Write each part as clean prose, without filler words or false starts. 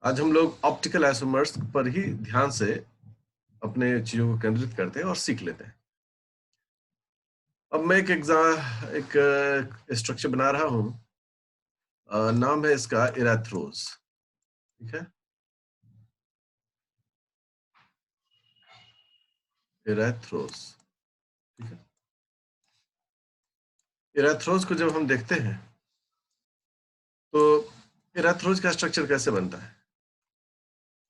आज हम लोग ऑप्टिकल आइसोमर्स पर ही ध्यान से अपने चीजों को केंद्रित करते हैं और सीख लेते हैं। अब मैं एक स्ट्रक्चर बना रहा हूं। नाम है इसका इराथ्रोज। ठीक है, इराथ्रोज। ठीक है, इराथ्रोज को जब हम देखते हैं तो इराथ्रोज का स्ट्रक्चर कैसे बनता है?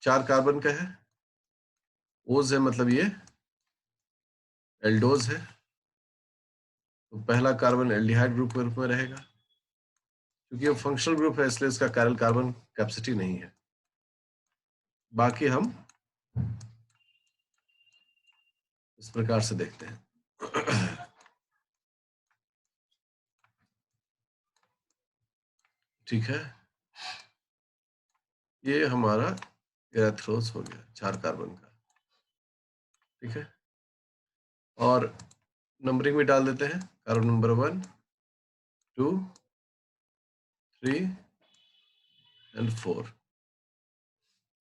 4 कार्बन का है। ओज है, मतलब ये एल्डोज है। तो पहला कार्बन एल्डिहाइड ग्रुप के रूप में रहेगा। क्योंकि ये फंक्शनल ग्रुप है इसलिए इसका कैरल कार्बन कैपेसिटी नहीं है। बाकी हम इस प्रकार से देखते हैं। ठीक है, ये हमारा इराथ्रोज हो गया 4 कार्बन का। ठीक है, और नंबरिंग भी डाल देते हैं। Carbon number 1, 2, 3 and 4।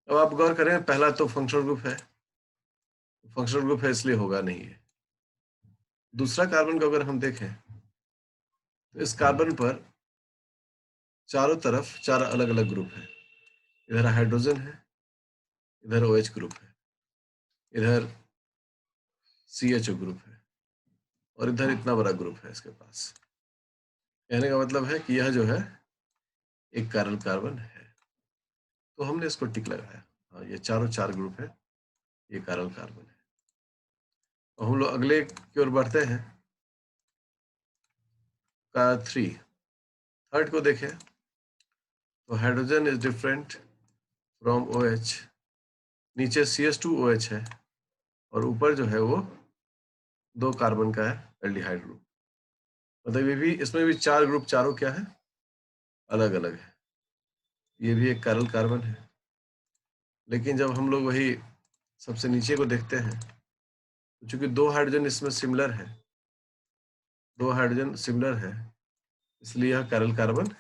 अब आप गौर करें, पहला तो फंक्शनल ग्रुप है, फंक्शनल ग्रुप है इसलिए होगा नहीं है। दूसरा कार्बन को अगर हम देखें तो इस कार्बन पर चारों तरफ 4 अलग अलग ग्रुप है। इधर हाइड्रोजन है, इधर OH ग्रुप है, इधर CHO ग्रुप है, और इधर इतना बड़ा ग्रुप है इसके पास। कहने का मतलब है कि यह जो है एक कैरल कार्बन है। तो हमने इसको टिक लगाया। हाँ, ये चारों 4 ग्रुप है, ये कैरल कार्बन है। तो हम लोग अगले की ओर बढ़ते हैं। का 3 थर्ड को देखें तो hydrogen is different from OH। नीचे CH2OH है और ऊपर जो है वो 2 कार्बन का है एल्डिहाइड ग्रुप। मतलब ये भी, इसमें भी 4 ग्रुप, चारों क्या है, अलग अलग है। ये भी एक कैरल कार्बन है। लेकिन जब हम लोग वही सबसे नीचे को देखते हैं तो चूंकि 2 हाइड्रोजन इसमें सिमिलर है, 2 हाइड्रोजन सिमिलर है, इसलिए यह कैरल कार्बन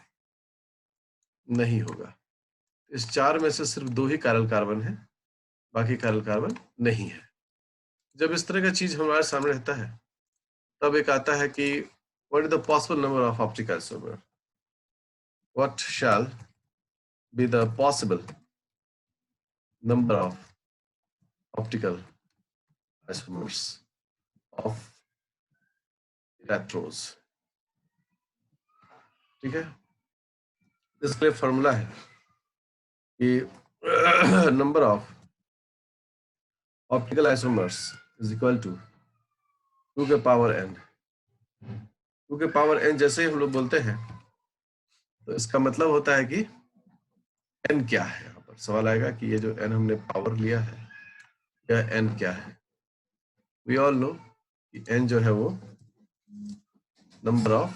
नहीं होगा। इस 4 में से सिर्फ 2 ही कैरल कार्बन है, बाकी कैरल कार्बन नहीं है। जब इस तरह का चीज हमारे सामने रहता है तब एक आता है कि what is the possible number of optical isomer? What shall be the possible number of optical isomers of इलेक्ट्रोज? ठीक है, इसके लिए फॉर्मूला है कि number of optical isomers is equal to 2 के पावर n। 2 के पावर n जैसे ही हम लोग बोलते हैं तो इसका मतलब होता है कि n क्या है। यहाँ पर सवाल आएगा कि ये जो n हमने पावर लिया है, यह n क्या है। वी ऑल नो कि n जो है वो नंबर ऑफ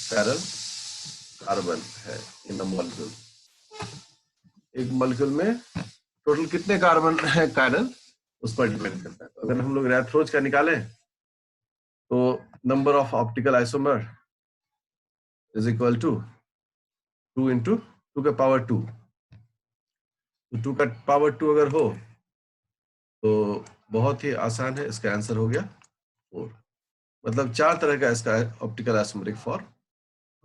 पैरल कार्बन है इन द मॉलिक्यूल। एक मॉलिक्यूल में टोटल कितने कार्बन है कैरल, उस पर डिपेंड करता है। तो अगर हम लोग इलेक्ट्रोज का निकालें तो number of optical isomer is equal to 2 into 2 का पावर 2। तो 2 का पावर 2 अगर हो तो बहुत ही आसान है, इसका आंसर हो गया 4। मतलब 4 तरह का इसका ऑप्टिकल आइसोमरिक फॉर्म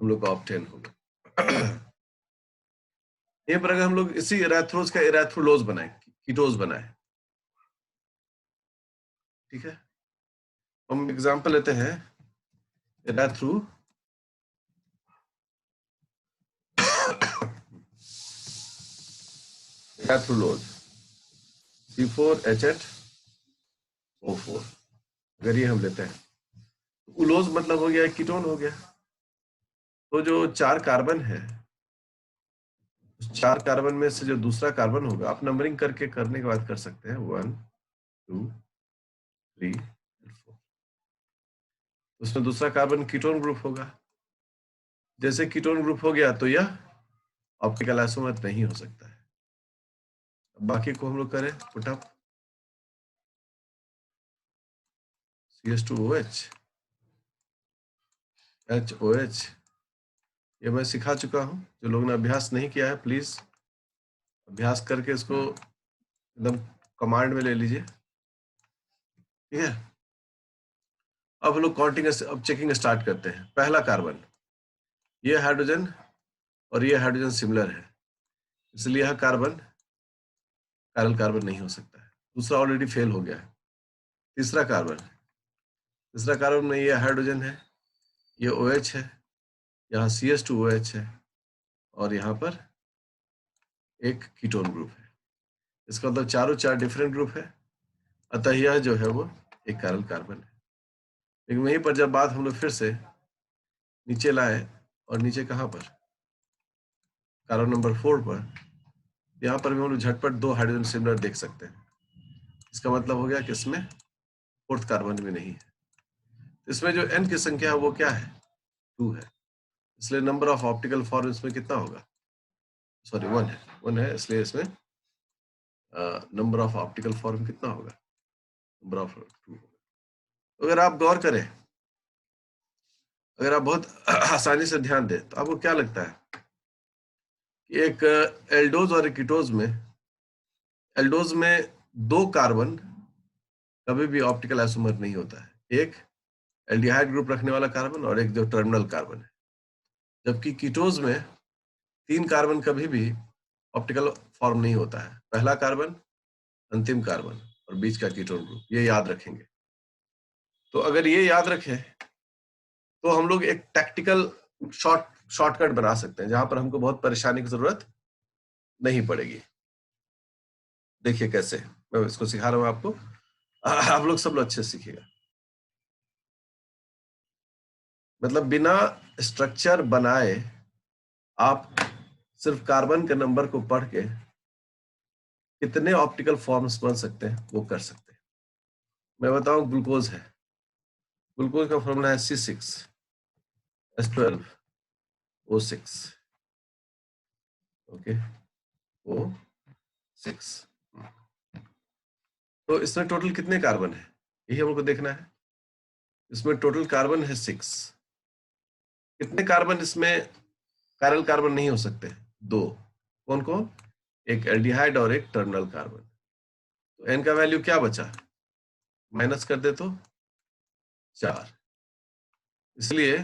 हम लोग का ऑब्टेन होगा। ये पर अगर हम लोग इसी इरेथ्रोज का इरेथ्रोलोज बनाए, कीटोज बनाए, ठीक है, हम एग्जांपल लेते हैं इरेथ्रो इरेथ्रोलोज C4H8O4। अगर ये हम लेते हैं तो उलोज मतलब हो गया कीटोन हो गया। तो जो 4 कार्बन है, उस 4 कार्बन में से जो दूसरा कार्बन होगा, आप नंबरिंग करके करने के बाद कर सकते हैं 1, 2, 3 और 4। उसमें दूसरा कार्बन कीटोन ग्रुप होगा। जैसे कीटोन ग्रुप हो गया तो यह ऑप्टिकल आइसोमर नहीं हो सकता है। बाकी को हम लोग करें पुटअप। CH2OH, HOH, ये मैं सिखा चुका हूं। जो लोगों ने अभ्यास नहीं किया है प्लीज अभ्यास करके इसको एकदम कमांड में ले लीजिए, ठीक है। अब हम लोग काउंटिंग, अब चेकिंग स्टार्ट करते हैं। पहला कार्बन, ये हाइड्रोजन और ये हाइड्रोजन सिमिलर है, इसलिए यह कार्बन काइरल कार्बन नहीं हो सकता है। दूसरा ऑलरेडी फेल हो गया है। तीसरा कार्बन में ये हाइड्रोजन है, ये OH है, यहाँ CH2OH है, और यहाँ पर एक कीटोन ग्रुप है। इसका मतलब चारों चार डिफरेंट ग्रुप है, अतः यह जो है वो एक काइरल कार्बन है। लेकिन वहीं पर जब बात हम लोग फिर से नीचे लाए, और नीचे कहाँ पर, कार्बन नंबर 4 पर, यहाँ पर भी हम लोग झटपट 2 हाइड्रोजन सिमिलर देख सकते हैं। इसका मतलब हो गया कि इसमें फोर्थ कार्बन भी नहीं है। इसमें जो N की संख्या है वो क्या है, 2 है, इसलिए नंबर ऑफ ऑप्टिकल फॉर्म इसमें कितना होगा, सॉरी 1 है, इसलिए इसमें नंबर ऑफ ऑप्टिकल फॉर्म कितना होगा, नंबर ऑफ 2 होगा। अगर आप गौर करें, अगर आप बहुत आसानी से ध्यान दें, तो आपको क्या लगता है कि एक एल्डोज और एक कीटोज में, एल्डोज में 2 कार्बन कभी भी ऑप्टिकल आइसोमर नहीं होता है, एक एल्डिहाइड ग्रुप रखने वाला कार्बन और एक जो टर्मिनल कार्बन है। जबकि कीटोज में 3 कार्बन कभी भी ऑप्टिकल फॉर्म नहीं होता है, पहला कार्बन, अंतिम कार्बन और बीच का कीटोन ग्रुप, ये याद रखेंगे। तो अगर ये याद रखें तो हम लोग एक टैक्टिकल शॉर्टकट बना सकते हैं, जहां पर हमको बहुत परेशानी की जरूरत नहीं पड़ेगी। देखिए कैसे, मैं इसको सिखा रहा हूं आपको, आप लोग सब लोग अच्छे से सीखिएगा। मतलब बिना स्ट्रक्चर बनाए आप सिर्फ कार्बन के नंबर को पढ़ के कितने ऑप्टिकल फॉर्म्स बन सकते हैं वो कर सकते हैं। मैं बताऊं, ग्लूकोज है, ग्लूकोज का फॉर्मूला है C6H12O6, ओके, O6। तो इसमें टोटल कितने कार्बन है, यही हमको देखना है। इसमें टोटल कार्बन है 6। कितने कार्बन इसमें काइरल कार्बन नहीं हो सकते, 2। कौन कौन, एक एल्डिहाइड और एक टर्मिनल कार्बन। तो N का वैल्यू क्या बचा, माइनस कर दे तो 4। इसलिए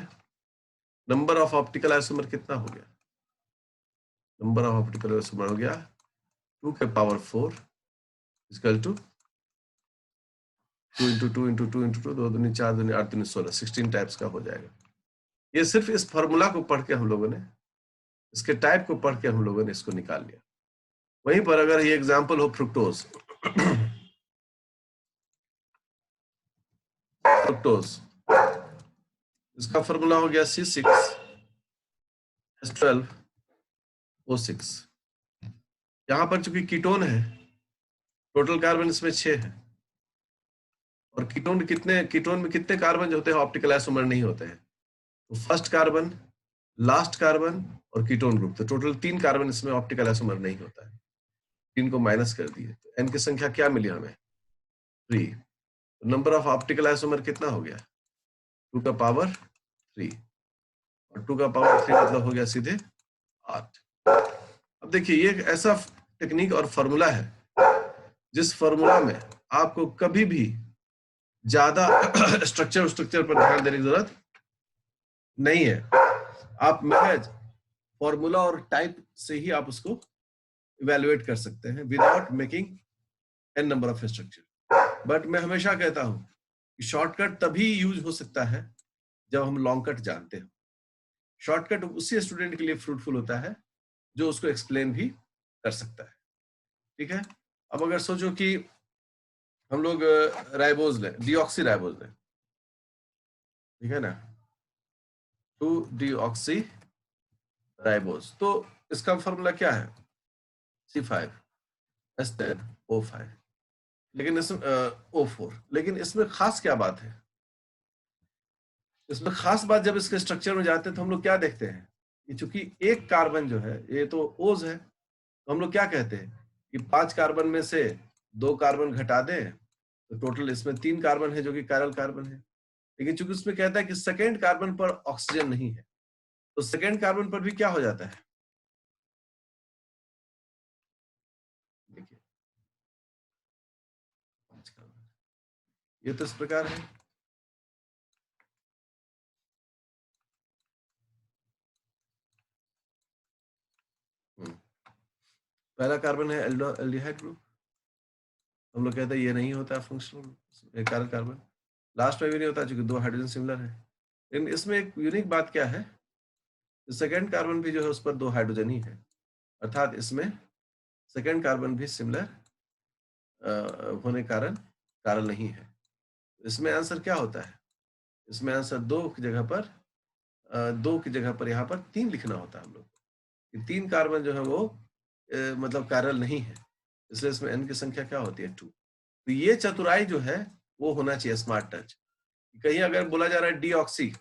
नंबर ऑफ ऑप्टिकल आइसोमर कितना हो गया, नंबर ऑफ ऑप्टिकल आइसोमर हो गया 2 के power 4 equal to 2 into 2 into 2 into 2, 2 दूनी 4 दूनी 8 दूनी 16, 16 टाइप्स का हो जाएगा। ये सिर्फ इस फॉर्मूला को पढ़ के हम लोगों ने, इसके टाइप को पढ़ के हम लोगों ने इसको निकाल लिया। वहीं पर अगर ये एग्जांपल हो फ्रुक्टोज, फ्रुक्टोज, इसका फॉर्मूला हो गया C6H12O6। यहां पर चूंकि कीटोन है, टोटल कार्बन इसमें 6 है, और कीटोन में कितने कार्बन जो होते हैं ऑप्टिकल आइसोमर नहीं होते हैं, तो फर्स्ट कार्बन, लास्ट कार्बन और कीटोन ग्रुप, तो टोटल 3 कार्बन इसमें ऑप्टिकल आइसोमर नहीं होता है। 3 को माइनस कर दिए तो N की संख्या क्या मिली हमें, 3। नंबर ऑफ ऑप्टिकल आइसोमर कितना हो गया, 2 का पावर 3, और 2 का पावर 3 मतलब हो गया सीधे 8। अब देखिए, ये एक ऐसा टेक्निक और फॉर्मूला है जिस फॉर्मूला में आपको कभी भी ज्यादा स्ट्रक्चर पर ध्यान देने की जरूरत नहीं है। आप महज फॉर्मूला और टाइप से ही आप उसको इवेलुएट कर सकते हैं without making n number of structure. But मैं हमेशा कहता हूं कि शॉर्टकट तभी यूज हो सकता है जब हम लॉन्ग कट जानते हो। शॉर्टकट उसी स्टूडेंट के लिए फ्रूटफुल होता है जो उसको एक्सप्लेन भी कर सकता है, ठीक है। अब अगर सोचो कि हम लोग राइबोज लें, डीऑक्सी राइबोज लें, ठीक है ना, 2-डीऑक्सी राइबोज, तो इसका फॉर्मूला क्या है, C5H10O5, लेकिन इसमें O4। लेकिन इसमें खास क्या बात है, इसमें खास बात, जब इसके स्ट्रक्चर में जाते हैं तो हम लोग क्या देखते हैं कि चूंकि एक कार्बन जो है ये तो ओज है, तो हम लोग क्या कहते हैं कि 5 कार्बन में से 2 कार्बन घटा दें तो टोटल इसमें 3 कार्बन है जो कि काइरल कार्बन है। लेकिन चूंकि उसमें कहता है कि सेकेंड कार्बन पर ऑक्सीजन नहीं है, तो सेकेंड कार्बन पर भी क्या हो जाता है, ये तो इस प्रकार है। पहला कार्बन है एल्डिहाइड ग्रुप, हम लोग कहते हैं ये नहीं होता फंक्शनल कार्बन कार्बन, लास्ट में भी नहीं होता क्योंकि दो हाइड्रोजन सिमिलर है। लेकिन इसमें एक यूनिक बात क्या है, सेकेंड कार्बन भी जो है उस पर दो हाइड्रोजन ही है, अर्थात इसमें सेकेंड कार्बन भी सिमिलर होने कारण कारण नहीं है। इसमें आंसर क्या होता है, इसमें आंसर दो की जगह पर यहाँ पर 3 लिखना होता है हम लोग को। 3 कार्बन जो है वो मतलब कार्बन नहीं है, इसलिए इसमें n की संख्या क्या होती है 2। तो ये चतुराई जो है वो होना चाहिए स्मार्ट टच। कहीं अगर बोला जा रहा है डीऑक्सी,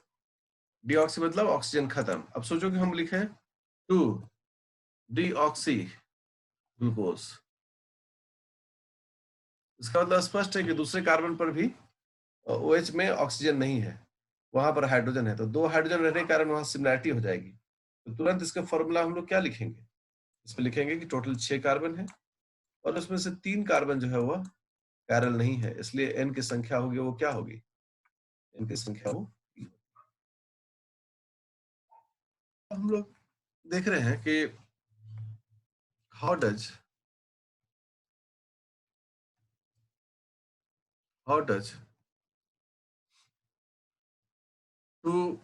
डीऑक्सी मतलब ऑक्सीजन खत्म, अब सोचो कि हम लिखें 2 डीऑक्सी ग्लूकोज, इसका मतलब स्पष्ट है कि दूसरे कार्बन पर भी OH में ऑक्सीजन नहीं है, वहां पर हाइड्रोजन है, तो दो हाइड्रोजन रहने के कारण वहां सिमिलैरिटी हो जाएगी। तो तुरंत इसका फॉर्मूला हम लोग क्या लिखेंगे, इसमें लिखेंगे कि टोटल 6 कार्बन है और उसमें से 3 कार्बन जो है वो पैरेलल नहीं है, इसलिए n की संख्या होगी वो क्या होगी, n की संख्या वो हम लोग देख रहे हैं कि how does two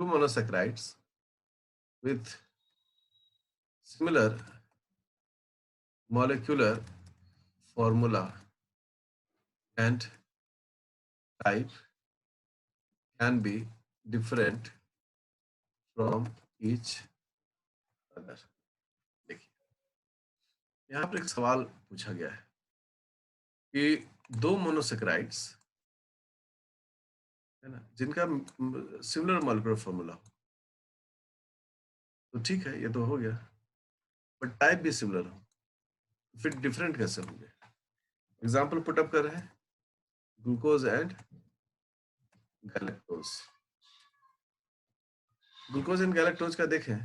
monosaccharides with similar molecular formula and type can be different from each other। देखिए यहाँ पर एक सवाल पूछा गया है कि दो मोनोसेक्राइड्स है ना जिनका सिमिलर मॉलिक्यूलर फॉर्मूला हो, तो ठीक है ये तो हो गया, बट टाइप भी सिमिलर हो, फिर डिफरेंट कैसे होंगे। एग्जाम्पल पुटअप कर रहे हैं, glucose and galactose. Glucose and galactose का देखें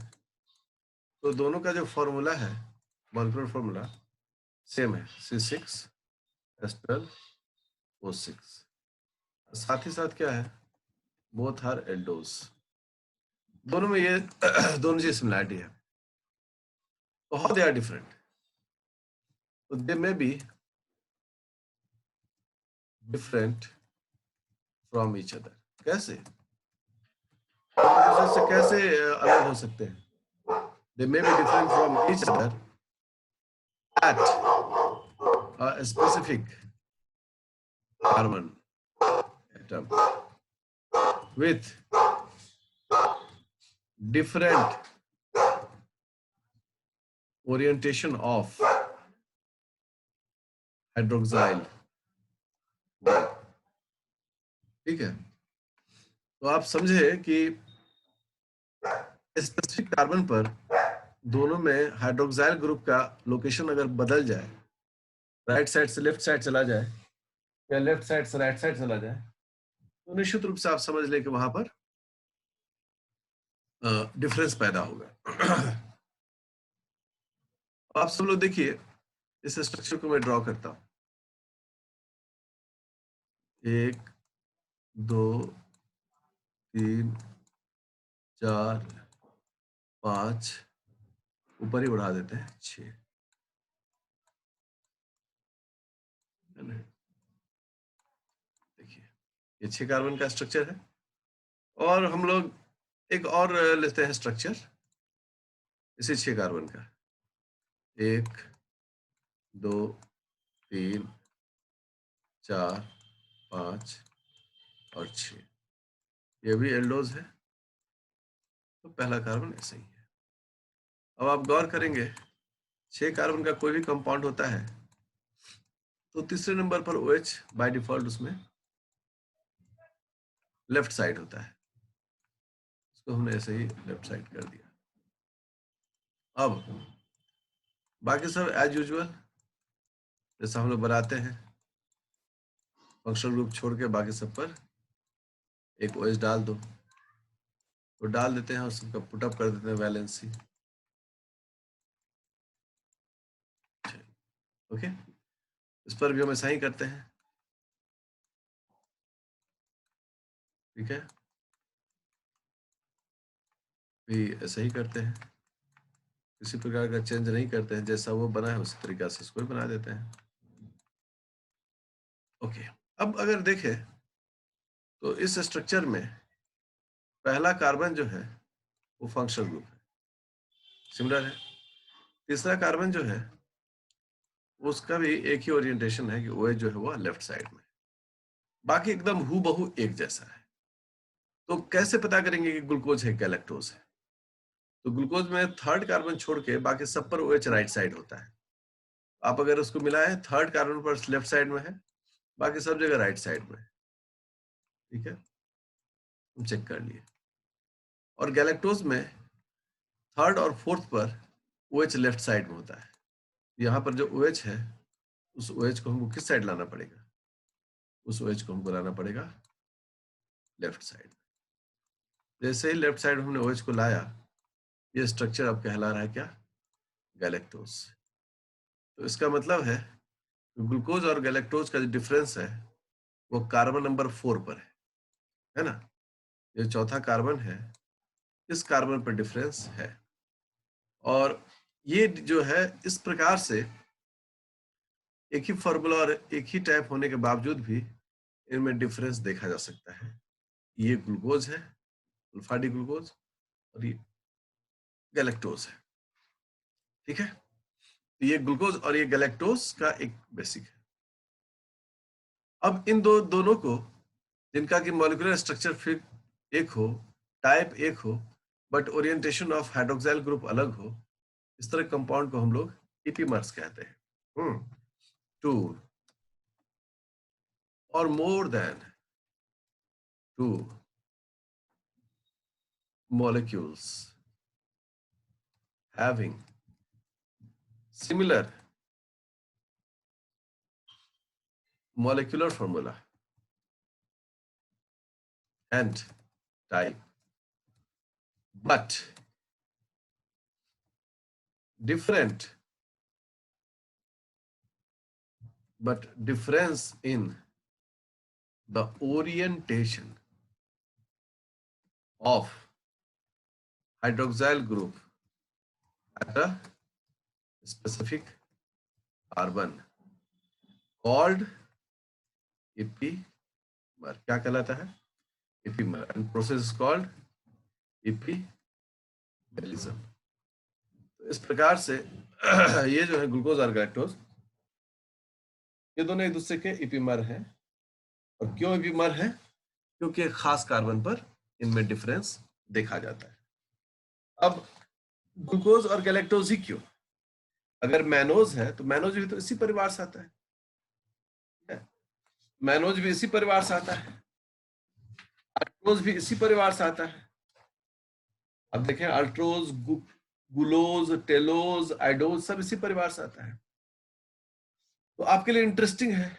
तो दोनों का जो फॉर्मूला है मॉलिक्यूलर फॉर्मूला सेम है, C6H12O6, साथ ही साथ क्या है, बोथ आर एल्डोज, दोनों में ये दोनों चीज सिमिलैरिटी है। तो how they are different, so they may be different from each other. कैसे, एक से कैसे अलग हो सकते हैं, they may be different from each other at a specific carbon atom with different orientation of hydroxyl group। ठीक है, तो आप समझे कि स्पेसिफिक कार्बन पर दोनों में हाइड्रोक्साइल ग्रुप का लोकेशन अगर बदल जाए, राइट साइड से लेफ्ट साइड चला जाए या लेफ्ट साइड से राइट साइड चला जाए, तो निश्चित रूप से आप समझ लें कि वहां पर डिफरेंस पैदा होगा। आप सब लोग देखिए इस स्ट्रक्चर को मैं ड्रॉ करता हूं, 1 2 3 4 5, ऊपर ही बढ़ा देते हैं 6, देखिए ये 6 कार्बन का स्ट्रक्चर है। और हम लोग एक और लेते हैं स्ट्रक्चर इसी 6 कार्बन का, 1 2 3 4 5 और 6, ये भी एल्डोज है, तो पहला कार्बन ऐसा ही है। अब आप गौर करेंगे 6 कार्बन का कोई भी कंपाउंड होता है तो तीसरे नंबर पर OH बाय डिफॉल्ट उसमें लेफ्ट साइड होता है, इसको हमने ऐसे ही लेफ्ट साइड कर दिया। अब बाकी सब एज यूजुअल जैसा हम लोग बनाते हैं, फंक्शनल ग्रुप छोड़ के बाकी सब पर एक OH डाल दो, तो डाल देते हैं और सबका पुटअप कर देते हैं वैलेंसी। ओके, इस पर भी हम ऐसा ही करते हैं, ठीक है, भी ऐसा ही करते हैं, किसी प्रकार का चेंज नहीं करते हैं, जैसा वो बना है उसी तरीका से इसको भी बना देते हैं। ओके, अब अगर देखें तो इस स्ट्रक्चर में पहला कार्बन जो है वो फंक्शनल ग्रुप है, सिमिलर है। तीसरा कार्बन जो है उसका भी एक ही ओरिएंटेशन है कि OH जो है वो लेफ्ट साइड में, बाकी एकदम हूबहू एक जैसा है। तो कैसे पता करेंगे कि ग्लूकोज है क्या लैक्टोज है? तो ग्लूकोज में थर्ड कार्बन छोड़ के बाकी सब पर OH राइट साइड होता है। आप अगर उसको मिलाएं, थर्ड कार्बन पर लेफ्ट साइड में है, बाकी सब जगह राइट साइड में है, ठीक है, हम चेक कर लिए। और गैलेक्टोज में थर्ड और फोर्थ पर OH लेफ्ट साइड में होता है। यहाँ पर जो OH है उस OH को हमको किस साइड लाना पड़ेगा? उस OH को हमको लाना पड़ेगा लेफ्ट साइड। जैसे ही लेफ्ट साइड हमने OH को लाया, ये स्ट्रक्चर अब कहला रहा है क्या? गैलेक्टोज। तो इसका मतलब है ग्लूकोज और गैलेक्टोज का जो डिफरेंस है वो कार्बन नंबर 4 पर है ना? ये चौथा कार्बन है, इस कार्बन पर डिफरेंस है। और ये जो है इस प्रकार से एक ही फॉर्मूला और एक ही टाइप होने के बावजूद भी इनमें डिफरेंस देखा जा सकता है। ये ग्लूकोज है, अल्फा डी ग्लूकोज, और ये गैलेक्टोज है, ठीक है। तो ये ग्लूकोज और ये गैलेक्टोज का एक बेसिक है। अब इन दोनों को, जिनका कि मॉलिक्यूलर स्ट्रक्चर फिर एक हो, टाइप एक हो, but orientation of hydroxyl group अलग हो, इस तरह कंपाउंड को हम लोग इपीमर्स कहते हैं। टू और more than two molecules having similar molecular formula and type, but different, but difference in the orientation of hydroxyl group at a specific carbon called epimer. क्या कहलाता है? epimer, and process is called epimerism. तो इस प्रकार से ये जो है ग्लूकोज और गैलेक्टोज, ये दोनों एक दूसरे के इपीमर हैं। और क्यों इपीमर है? क्योंकि एक खास कार्बन पर इनमें डिफरेंस देखा जाता है। अब ग्लूकोज और गैलेक्टोज ही क्यों? अगर मैनोज है तो मैनोज भी तो इसी परिवार से आता है, मैनोज भी इसी परिवार से आता है, अल्ट्रोज भी इसी परिवार से आता है। अब देखें, अल्ट्रोज, गुलोज, टेलोज, आइडोज सब इसी परिवार से आता है। तो आपके लिए इंटरेस्टिंग है,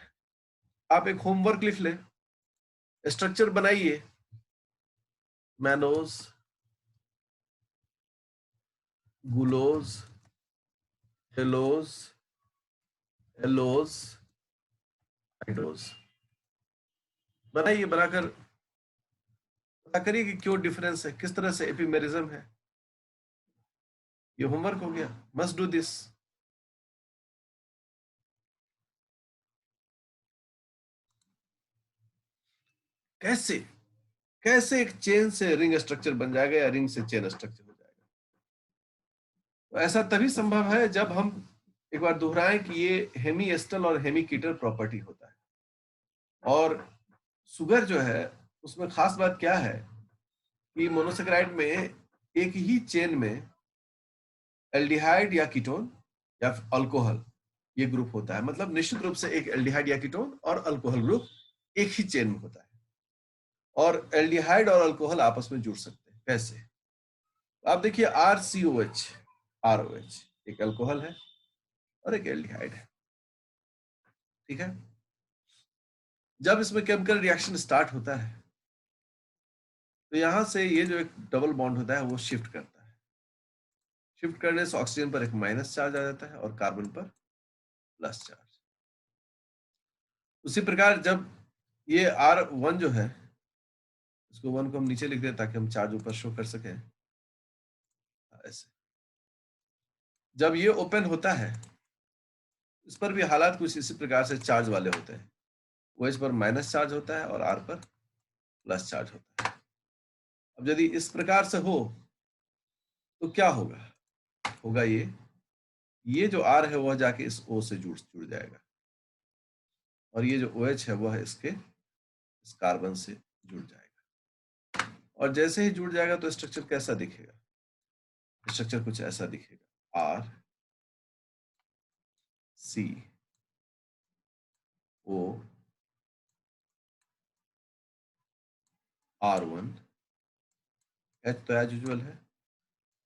आप एक होमवर्क लिख लें, स्ट्रक्चर बनाइए, मैनोज, गुलोज, टेलोज, एलोज, आइडोज बनाइए, बनाकर पता करिए कि क्यों डिफरेंस है, किस तरह से एपिमेरिज्म है। ये होमवर्क हो गया, मस्ट डू दिस। कैसे कैसे एक चेन से रिंग स्ट्रक्चर बन जाएगा या रिंग से चेन स्ट्रक्चर हो जाएगा? तो ऐसा तभी संभव है जब हम एक बार दोहराएं कि ये हेमी एस्टल और हेमी कीटल प्रॉपर्टी होता है। और शुगर जो है उसमें खास बात क्या है कि मोनोसेकेराइड में एक ही चेन में एल्डिहाइड या कीटोन या अल्कोहल ये ग्रुप होता है। मतलब निश्चित रूप से एक एल्डिहाइड या कीटोन और अल्कोहल ग्रुप एक ही चेन में होता है। और एल्डिहाइड और अल्कोहल आपस में जुड़ सकते हैं। कैसे? आप देखिए, RCOH, ROH एक अल्कोहल है और एक एल्डिहाइड है, ठीक है। जब इसमें केमिकल रिएक्शन स्टार्ट होता है तो यहां से ये जो एक डबल बॉन्ड होता है वो शिफ्ट करता है। शिफ्ट करने से ऑक्सीजन पर एक माइनस चार्ज आ जाता है और कार्बन पर प्लस चार्ज। उसी प्रकार जब ये R1 जो है, इसको 1 को हम नीचे लिख दें ताकि हम चार्ज ऊपर शो कर सकें, ऐसे। जब ये ओपन होता है, इस पर भी हालात कुछ इसी प्रकार से चार्ज वाले होते हैं। OH पर माइनस चार्ज होता है और R पर प्लस चार्ज होता है। अब यदि इस प्रकार से हो तो क्या होगा? होगा ये जो R है वह जाके इस O से जुड़ जाएगा और ये जो OH है वह इस कार्बन से जुड़ जाएगा। और जैसे ही जुड़ जाएगा तो स्ट्रक्चर कैसा दिखेगा? स्ट्रक्चर कुछ ऐसा दिखेगा, R C O R1 H तो एज यूजुअल है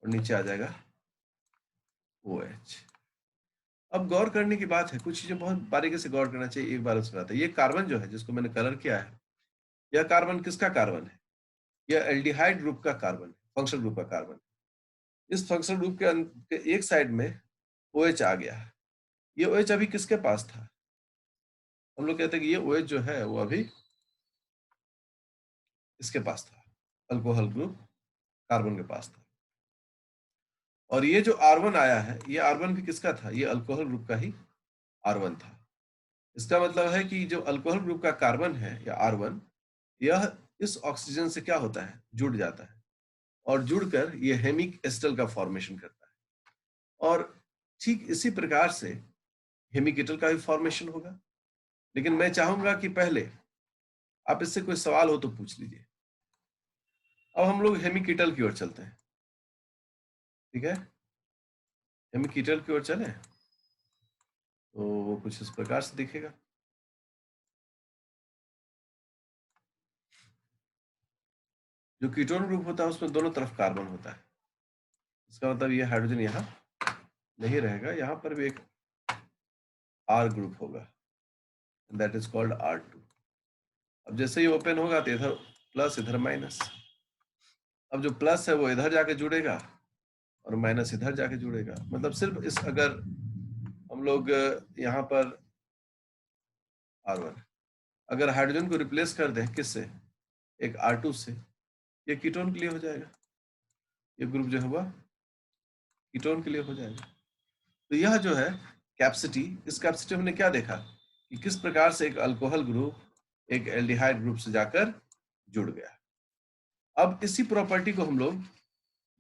और नीचे आ जाएगा OH। अब गौर करने की बात है, कुछ चीजें बहुत बारीकी से गौर करना चाहिए। एक बार उसके बाद ये कार्बन जो है जिसको मैंने कलर किया है, यह कार्बन किसका कार्बन है? यह एल्डिहाइड ग्रुप का कार्बन है, फंक्शनल ग्रुप का कार्बन। इस फंक्शनल ग्रुप के एक साइड में OH आ गया। ये OH अभी किसके पास था? हम लोग कहते हैं कि ये OH जो है वो अभी इसके पास था, अल्कोहल ग्रुप कार्बन के पास था। और ये जो R1 आया है, ये R1 भी किसका था? ये अल्कोहल ग्रुप का ही R1 था। इसका मतलब है कि जो अल्कोहल ग्रुप का कार्बन है या R1, यह इस ऑक्सीजन से क्या होता है? जुड़ जाता है और जुड़कर ये हेमिक एस्टर का फॉर्मेशन करता है। और ठीक इसी प्रकार से हेमिकेटल का भी फॉर्मेशन होगा। लेकिन मैं चाहूंगा कि पहले आप इससे कोई सवाल हो तो पूछ लीजिए। अब हम लोग हेमिकेटल की ओर चलते हैं, ठीक है? हेमिकेटल की ओर चले तो वो कुछ इस प्रकार से दिखेगा। जो कीटोन ग्रुप होता है उसमें दोनों तरफ कार्बन होता है। इसका मतलब ये हाइड्रोजन यहाँ नहीं रहेगा, यहाँ पर भी एक R ग्रुप होगा, दैट इज कॉल्ड R2। अब जैसे ही ओपन होगा तो इधर प्लस इधर माइनस। अब जो प्लस है वो इधर जाके जुड़ेगा और माइनस इधर जाके जुड़ेगा। मतलब सिर्फ इस अगर हम लोग यहाँ पर R1 अगर हाइड्रोजन को रिप्लेस कर दें किससे? एक R2 से, ये कीटोन के लिए हो जाएगा। ये ग्रुप जो है वह कीटोन के लिए हो जाएगा। तो यह जो है कैपेसिटी, इस कैपेसिटी हमने क्या देखा कि किस प्रकार से एक अल्कोहल ग्रुप एक एल्डिहाइड ग्रुप से जाकर जुड़ गया। अब इसी प्रॉपर्टी को हम लोग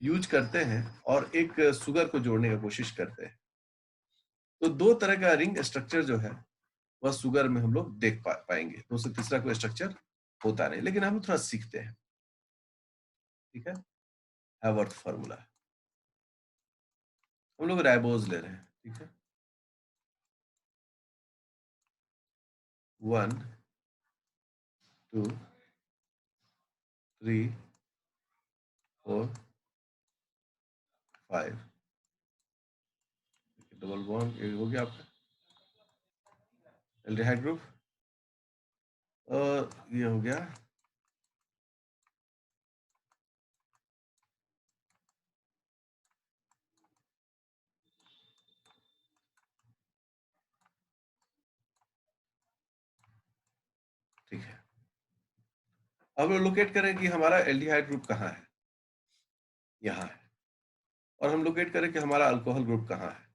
यूज करते हैं और एक सुगर को जोड़ने की कोशिश करते हैं। तो दो तरह का रिंग स्ट्रक्चर जो है वह सुगर में हम लोग देख पाएंगे। दो से तीसरा कोई स्ट्रक्चर होता नहीं, लेकिन हम थोड़ा सीखते हैं, ठीक है? हैवर्थ फार्मूला हम लोग राइबोज ले रहे हैं, ठीक है? 1 2 3 4 5 डबल बॉन्ड ये हो गया आपका एल्डिहाइड ग्रुप और ये हो गया ठीक है। अब लोकेट करें कि हमारा एल्डिहाइड ग्रुप कहाँ है? यहाँ है। और हम लोकेट करें कि हमारा अल्कोहल ग्रुप कहाँ है?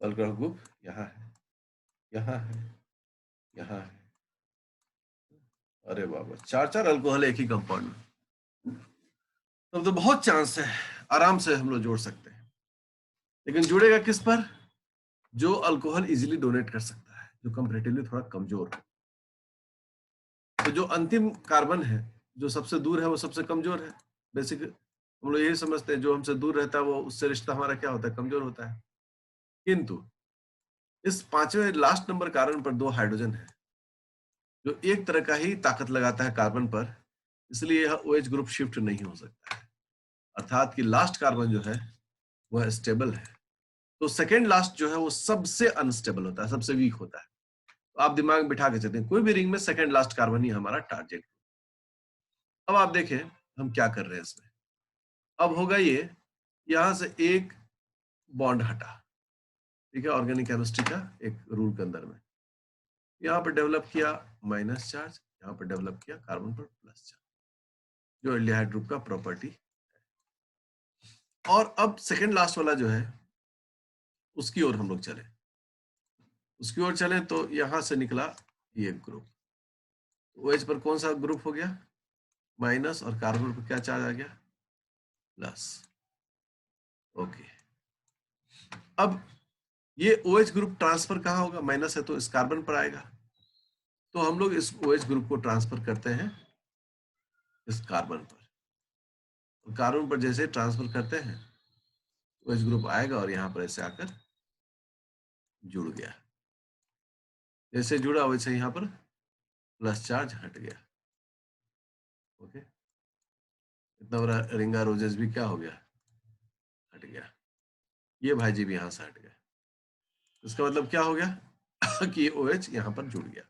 अल्कोहल ग्रुप यहाँ है, यहाँ है, यहाँ है। अरे बाबा, चार चार अल्कोहल एक ही कंपाउंड में, तब तो बहुत चांस है, आराम से हम लोग जोड़ सकते हैं। लेकिन जुड़ेगा किस पर? जो अल्कोहल इजीली डोनेट कर सकता है, जो कंपैरेटिवली थोड़ा कमजोर है। तो जो अंतिम कार्बन है, जो सबसे दूर है, वो सबसे कमजोर है। बेसिक हम लोग यही समझते हैं, जो हमसे दूर रहता है वो उससे रिश्ता हमारा क्या होता है? कमजोर होता है। किंतु इस पांचवें लास्ट नंबर कार्बन पर दो हाइड्रोजन है जो एक तरह का ही ताकत लगाता है कार्बन पर, इसलिए यह OH ग्रुप शिफ्ट नहीं हो सकता है। अर्थात कि लास्ट कार्बन जो है वह स्टेबल है। तो सेकेंड लास्ट जो है वो सबसे अनस्टेबल होता है, सबसे वीक होता है। तो आप दिमाग में बिठा के चलते हैं, कोई भी रिंग में सेकेंड लास्ट कार्बन ही हमारा टारगेट। अब आप देखें हम क्या कर रहे हैं इसमें। अब होगा ये, यहां से एक बॉन्ड हटा, ठीक है, ऑर्गेनिक केमिस्ट्री का एक रूल के अंदर में। यहाँ पर डेवलप किया माइनस चार्ज, यहाँ पर डेवलप किया कार्बन पर प्लस चार्ज, जो एल्डिहाइड ग्रुप का प्रॉपर्टी। और अब सेकेंड लास्ट वाला जो है उसकी ओर हम लोग चले, उसकी ओर चले तो यहां से निकला ये ग्रुप। OH पर कौन सा ग्रुप हो गया? माइनस, और कार्बन पर क्या चार्ज आ गया? प्लस। ओके, अब ये OH ग्रुप ट्रांसफर कहाँ होगा? माइनस है तो इस कार्बन पर आएगा, तो हम लोग इस OH ग्रुप को ट्रांसफर करते हैं इस कार्बन पर। कार्बन पर जैसे ट्रांसफर करते हैं OH ग्रुप आएगा और यहाँ पर ऐसे आकर जुड़ गया, जैसे जुड़ा वैसे यहाँ पर प्लस चार्ज हट गया। ओके, इतना बड़ा रिंगा रोजेस भी क्या हो गया? हट गया। ये भाई जी भी यहां से हट गया। इसका मतलब क्या हो गया कि ये OH यहां पर जुड़ गया।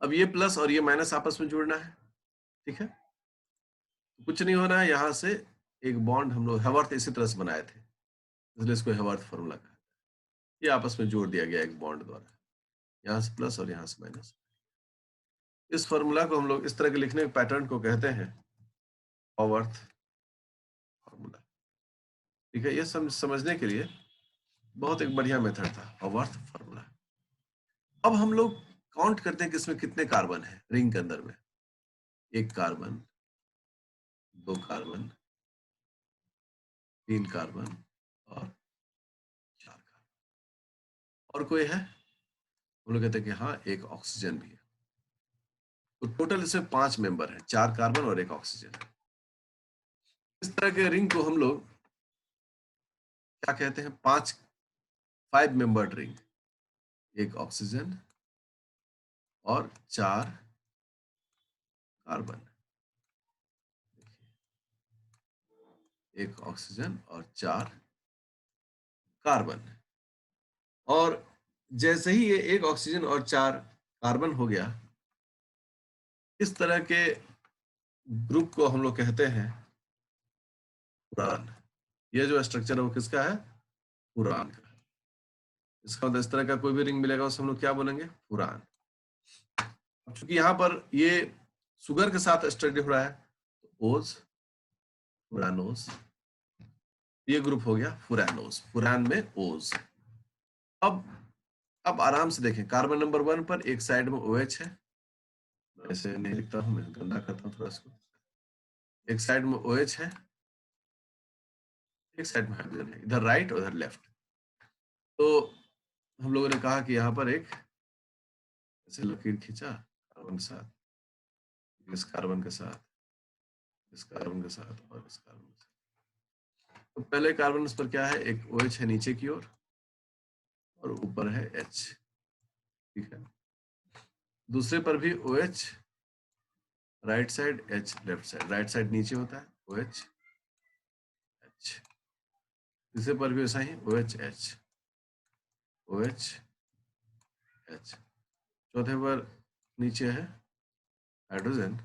अब ये प्लस और ये माइनस आपस में जुड़ना है, ठीक है, कुछ नहीं होना है, यहां से एक बॉन्ड हम लोग हेवर्थ इसी तरह से बनाए थे, इसलिए इसको हेवर्थ फॉर्मूला कहा। ये आपस में जोड़ दिया गया एक बॉन्ड द्वारा, यहाँ से प्लस और यहाँ से माइनस। इस फॉर्मूला को हम लोग इस तरह के लिखने के पैटर्न को कहते हैं हेवर्थ फॉर्मूला। ठीक है, ये समझने के लिए बहुत एक बढ़िया मेथड था हेवर्थ फॉर्मूला। अब हम लोग काउंट करते हैं कि इसमें कितने कार्बन है रिंग के अंदर में। एक कार्बन, दो कार्बन, तीन कार्बन और चार कार्बन। और कोई है? हम लोग कहते हैं कि हाँ, एक ऑक्सीजन भी है। तो टोटल इसमें 5 मेंबर हैं, 4 कार्बन और एक ऑक्सीजन। इस तरह के रिंग को हम लोग क्या कहते हैं? 5 मेंबर्ड रिंग। एक ऑक्सीजन और 4 कार्बन, एक ऑक्सीजन और 4 कार्बन। और जैसे ही ये एक ऑक्सीजन और 4 कार्बन हो गया, इस तरह के ग्रुप को हम लोग कहते हैं पुरान। ये जो स्ट्रक्चर है वो किसका है? पुरान का। इसका मतलब इस तरह का कोई भी रिंग मिलेगा उसे हम लोग क्या बोलेंगे? पुरान। अब चूंकि यहाँ पर ये शुगर के साथ स्टडी हो रहा है, तो ओज, पुरानोज, ये ग्रुप हो गया फुरानोज, फुरान में ओज। अब आराम से देखें, कार्बन नंबर 1 पर एक साइड में OH है, ऐसे नहीं लिखता हूं, मैं गंदा करता हूं थोड़ा इसको। एक साइड में OH है, एक साइड में हाइड्रोजन है, इधर राइट उधर लेफ्ट। तो हम लोगों ने कहा कि यहाँ पर एक ऐसे लकीर खींचा कार्बन के साथ, इस कार्बन के साथ, इस कार्बन के साथ और इस कार्बन के साथ। तो पहले कार्बन इस पर क्या है? एक OH है नीचे की ओर और ऊपर है H, ठीक है। दूसरे पर भी OH right side, H left side, right side नीचे होता है OH H। तीसरे पर भी वैसा ही OH H OH H। चौथे पर नीचे है हाइड्रोजन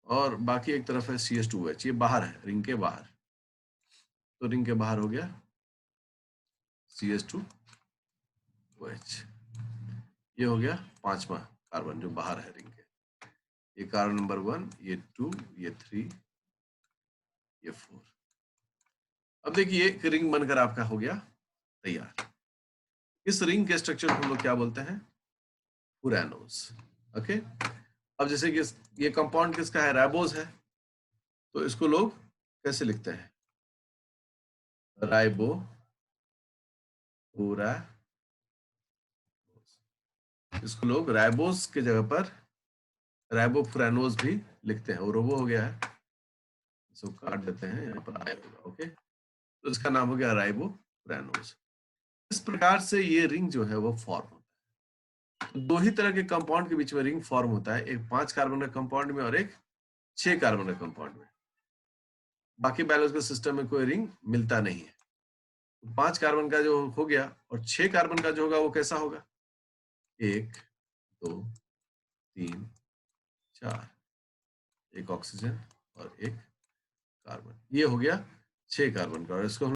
और बाकी एक तरफ है CH2OH। ये बाहर है, रिंग के बाहर, तो रिंग के बाहर हो गया CH2OH। ये हो गया 5वां कार्बन जो बाहर है रिंग के। ये कार्बन नंबर 1, ये 2, ये 3, ये 4। अब देखिए एक रिंग बनकर आपका हो गया तैयार। इस रिंग के स्ट्रक्चर को हम लोग क्या बोलते हैं? फुरानोज। ओके, अब जैसे कि ये कंपाउंड किसका है? राइबोज है, तो इसको लोग कैसे लिखते हैं? राइबो पूरा, इसको लोग राइबोस के जगह पर राइबोफ्रानोज भी लिखते हैं। वो रोबो हो गया है, इसको काट देते हैं, यहाँ पर आया होगा। ओके, तो इसका नाम हो गया राइबोफ्रानोज। इस प्रकार से ये रिंग जो है वो फॉर्म होता है। तो दो ही तरह के कंपाउंड के बीच में रिंग फॉर्म होता है, एक 5 कार्बन के कंपाउंड में और एक 6 कार्बन के कंपाउंड में। बाकी बायोलॉजिकल सिस्टम में कोई रिंग मिलता नहीं है। 5 कार्बन का जो हो गया और 6 कार्बन का जो होगा वो कैसा होगा? 1 2 3 4, एक ऑक्सीजन और एक कार्बन, ये हो गया 6 कार्बन का। और इसको